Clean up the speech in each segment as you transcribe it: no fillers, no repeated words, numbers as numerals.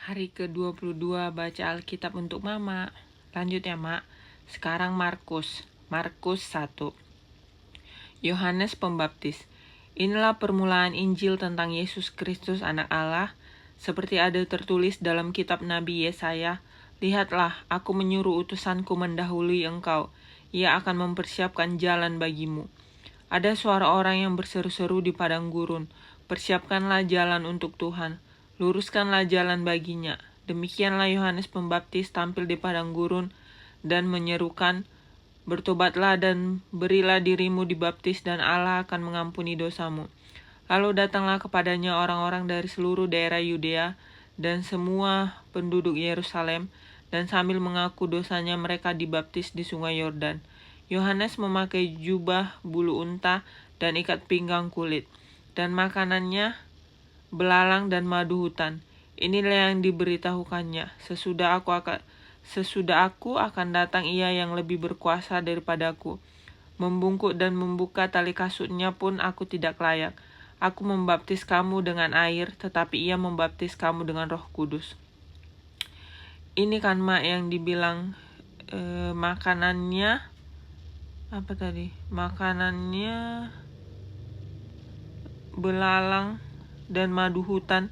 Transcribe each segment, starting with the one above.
Hari ke-22 baca Alkitab untuk Mama. Lanjut ya, Mak. Sekarang Markus 1. Yohanes Pembaptis. Inilah permulaan Injil tentang Yesus Kristus anak Allah, seperti ada tertulis dalam kitab Nabi Yesaya, "Lihatlah, aku menyuruh utusanku mendahului engkau. Ia akan mempersiapkan jalan bagimu." Ada suara orang yang berseru-seru di padang gurun, "Persiapkanlah jalan untuk Tuhan, luruskanlah jalan baginya." Demikianlah Yohanes Pembaptis tampil di padang gurun dan menyerukan, "Bertobatlah dan berilah dirimu dibaptis dan Allah akan mengampuni dosamu." Lalu datanglah kepadanya orang-orang dari seluruh daerah Yudea dan semua penduduk Yerusalem, dan sambil mengaku dosanya mereka dibaptis di sungai Yordan. Yohanes memakai jubah bulu unta dan ikat pinggang kulit, dan makanannya belalang dan madu hutan. Inilah yang diberitahukannya, sesudah aku akan datang ia yang lebih berkuasa daripadaku. Membungkuk dan membuka tali kasutnya pun aku tidak layak. Aku membaptis kamu dengan air, tetapi ia membaptis kamu dengan Roh Kudus. Ini kan, Mak, yang dibilang makanannya apa tadi? Makanannya belalang dan madu hutan.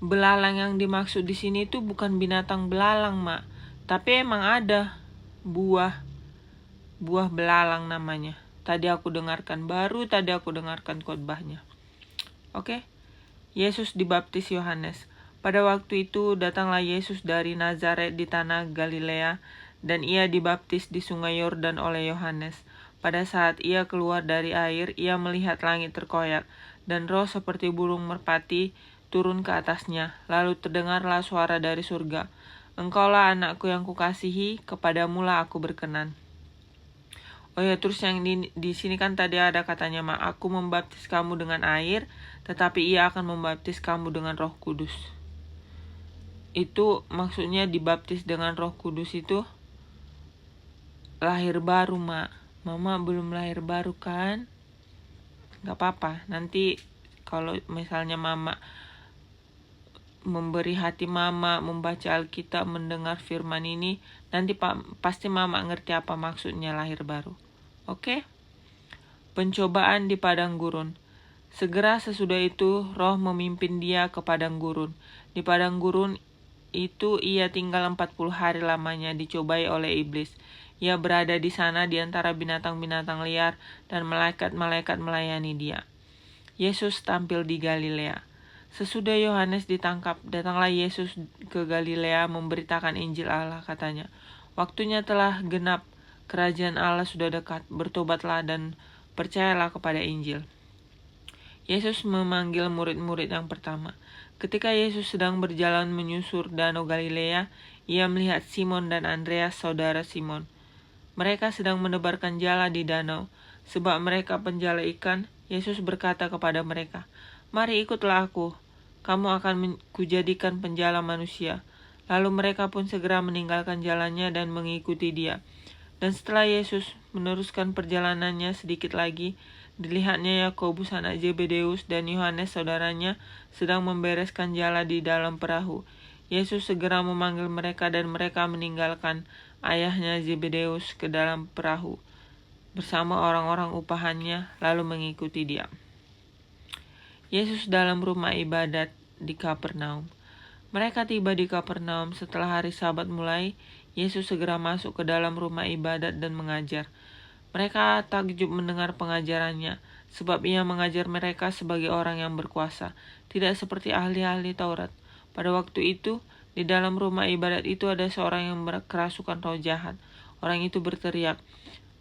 Belalang yang dimaksud di sini itu bukan binatang belalang, Mak, tapi emang ada buah belalang namanya. Baru tadi aku dengarkan khotbahnya. Oke. Yesus dibaptis Yohanes. Pada waktu itu datanglah Yesus dari Nazaret di tanah Galilea, dan ia dibaptis di sungai Yordan oleh Yohanes. Pada saat ia keluar dari air, ia melihat langit terkoyak, dan roh seperti burung merpati turun ke atasnya. Lalu terdengarlah suara dari surga, "Engkaulah anakku yang kukasihi, kepadamulah aku berkenan." Oh ya, terus yang di sini kan tadi ada katanya, "Ma, aku membaptis kamu dengan air, tetapi ia akan membaptis kamu dengan Roh Kudus." Itu maksudnya dibaptis dengan Roh Kudus itu lahir baru, Mak. Mama belum lahir baru kan? Gak apa-apa, nanti kalau misalnya Mama memberi hati Mama membaca Alkitab, mendengar firman ini, nanti pasti Mama ngerti apa maksudnya lahir baru. Oke? Pencobaan di padang gurun. Segera sesudah itu roh memimpin dia ke padang gurun. Di padang gurun itu ia tinggal 40 hari lamanya, dicobai oleh iblis. Ia berada di sana di antara binatang-binatang liar, dan malaikat-malaikat melayani dia. Yesus tampil di Galilea. Sesudah Yohanes ditangkap, datanglah Yesus ke Galilea memberitakan Injil Allah, katanya, "Waktunya telah genap, kerajaan Allah sudah dekat, bertobatlah dan percayalah kepada Injil." Yesus memanggil murid-murid yang pertama. Ketika Yesus sedang berjalan menyusur danau Galilea, ia melihat Simon dan Andreas, saudara Simon. Mereka sedang menebarkan jala di danau, sebab mereka penjala ikan. Yesus berkata kepada mereka, "Mari ikutlah aku, kamu akan kujadikan penjala manusia." Lalu mereka pun segera meninggalkan jalannya dan mengikuti dia. Dan setelah Yesus meneruskan perjalanannya sedikit lagi, dilihatnya Yakobus anak Zebedeus dan Yohanes saudaranya sedang membereskan jala di dalam perahu. Yesus segera memanggil mereka, dan mereka meninggalkan ayahnya Zebedeus ke dalam perahu bersama orang-orang upahannya, lalu mengikuti dia. Yesus dalam rumah ibadat di Kapernaum. Mereka tiba di Kapernaum setelah hari Sabat mulai. Yesus segera masuk ke dalam rumah ibadat dan mengajar. Mereka takjub mendengar pengajarannya, sebab ia mengajar mereka sebagai orang yang berkuasa, tidak seperti ahli-ahli Taurat. Pada waktu itu, di dalam rumah ibadat itu ada seorang yang kerasukan roh jahat. Orang itu berteriak,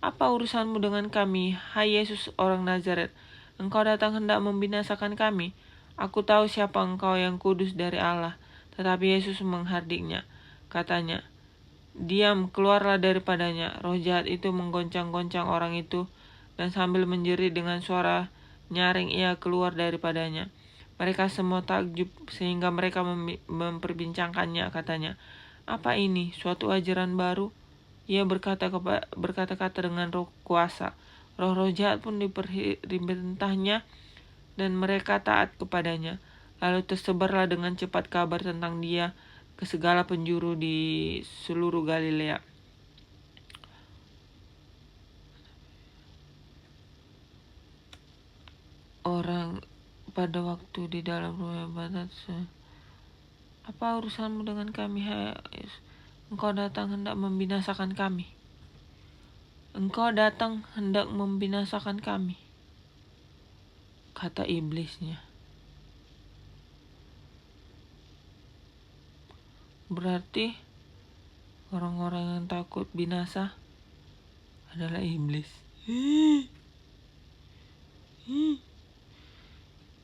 "Apa urusanmu dengan kami, hai Yesus orang Nazaret? Engkau datang hendak membinasakan kami? Aku tahu siapa engkau, yang kudus dari Allah." Tetapi Yesus menghardiknya. Katanya, "Diam, keluarlah daripadanya." Roh jahat itu menggoncang-goncang orang itu, dan sambil menjerit dengan suara nyaring ia keluar daripadanya. Mereka semua takjub sehingga mereka memperbincangkannya. Katanya, "Apa ini? Suatu ajaran baru?" Ia berkata-kata dengan roh kuasa. Roh-roh jahat pun diperintahnya, dan mereka taat kepadanya. Lalu tersebarlah dengan cepat kabar tentang dia ke segala penjuru di seluruh Galilea. Orang pada waktu di dalam rumah ibadat, apa urusanmu dengan kami, hai Yesus? Engkau datang hendak membinasakan kami. Engkau datang hendak membinasakan kami, kata iblisnya. Berarti orang-orang yang takut binasa adalah iblis.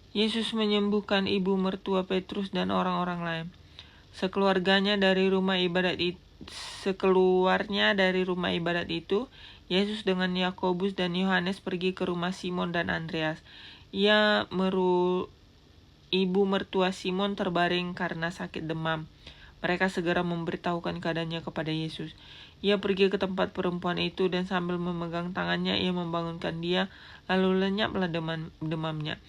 Yesus menyembuhkan ibu mertua Petrus dan orang-orang lain. Sekeluarnya dari rumah ibadat itu, Yesus dengan Yakobus dan Yohanes pergi ke rumah Simon dan Andreas. Ibu mertua Simon terbaring karena sakit demam. Mereka segera memberitahukan keadaannya kepada Yesus. Ia pergi ke tempat perempuan itu dan sambil memegang tangannya ia membangunkan dia, lalu lenyaplah demamnya.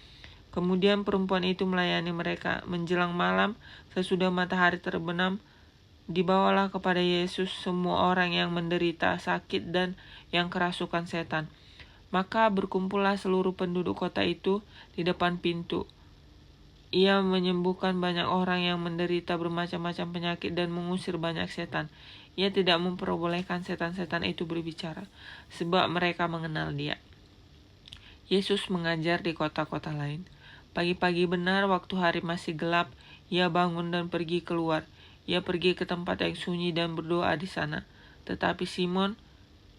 Kemudian perempuan itu melayani mereka. Menjelang malam, sesudah matahari terbenam, dibawalah kepada Yesus semua orang yang menderita sakit dan yang kerasukan setan. Maka berkumpullah seluruh penduduk kota itu di depan pintu. Ia menyembuhkan banyak orang yang menderita bermacam-macam penyakit dan mengusir banyak setan. Ia tidak memperbolehkan setan-setan itu berbicara, sebab mereka mengenal dia. Yesus mengajar di kota-kota lain. Pagi-pagi benar, waktu hari masih gelap, ia bangun dan pergi keluar. Ia pergi ke tempat yang sunyi dan berdoa di sana. Tetapi Simon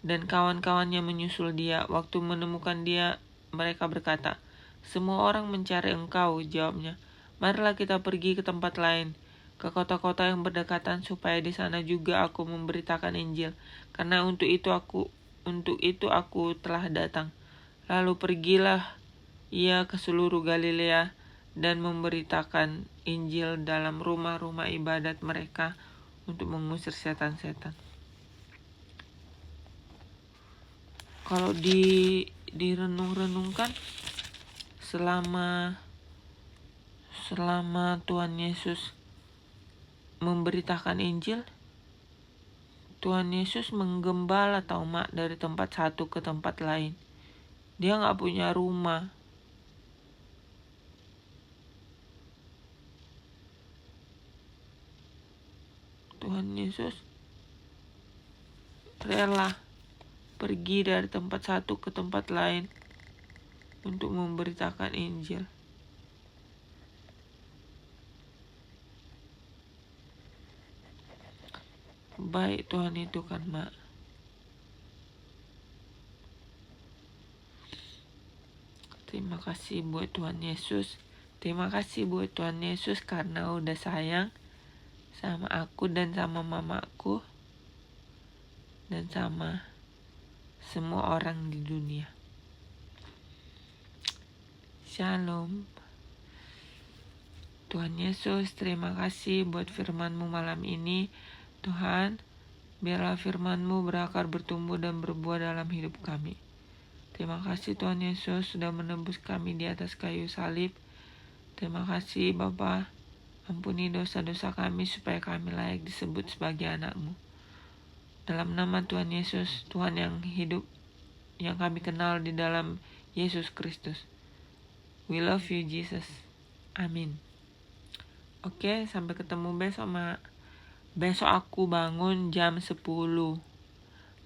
dan kawan-kawannya menyusul dia. Waktu menemukan dia, mereka berkata, "Semua orang mencari engkau," jawabnya. "Marilah kita pergi ke tempat lain, ke kota-kota yang berdekatan, supaya di sana juga aku memberitakan Injil. Karena untuk itu aku telah datang." Lalu pergilah ia ke seluruh Galilea dan memberitakan Injil dalam rumah-rumah ibadat mereka untuk mengusir setan-setan. Kalau direnung-renungkan, selama Tuhan Yesus memberitakan Injil, Tuhan Yesus menggembala dari tempat satu ke tempat lain. Dia gak punya rumah. Tuhan Yesus rela pergi dari tempat satu ke tempat lain untuk memberitakan Injil. Baik Tuhan itu kan, Mak. Terima kasih buat Tuhan Yesus. Terima kasih buat Tuhan Yesus karena udah sayang sama aku dan sama mamaku dan sama semua orang di dunia. Shalom. Tuhan Yesus, terima kasih buat firman-Mu malam ini. Tuhan, biarlah firman-Mu berakar, bertumbuh, dan berbuah dalam hidup kami. Terima kasih Tuhan Yesus sudah menebus kami di atas kayu salib. Terima kasih Bapa, ampuni dosa-dosa kami supaya kami layak disebut sebagai anak-Mu. Dalam nama Tuhan Yesus, Tuhan yang hidup, yang kami kenal di dalam Yesus Kristus. We love you Jesus. Amin. Oke, sampai ketemu besok, Mak. Besok aku bangun jam 10.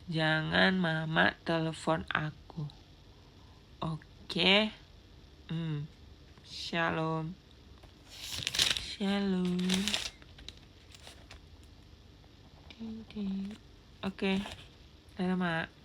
Jangan Mama telepon aku. Oke? Shalom. Shalom. Oke. Dadah, Mak.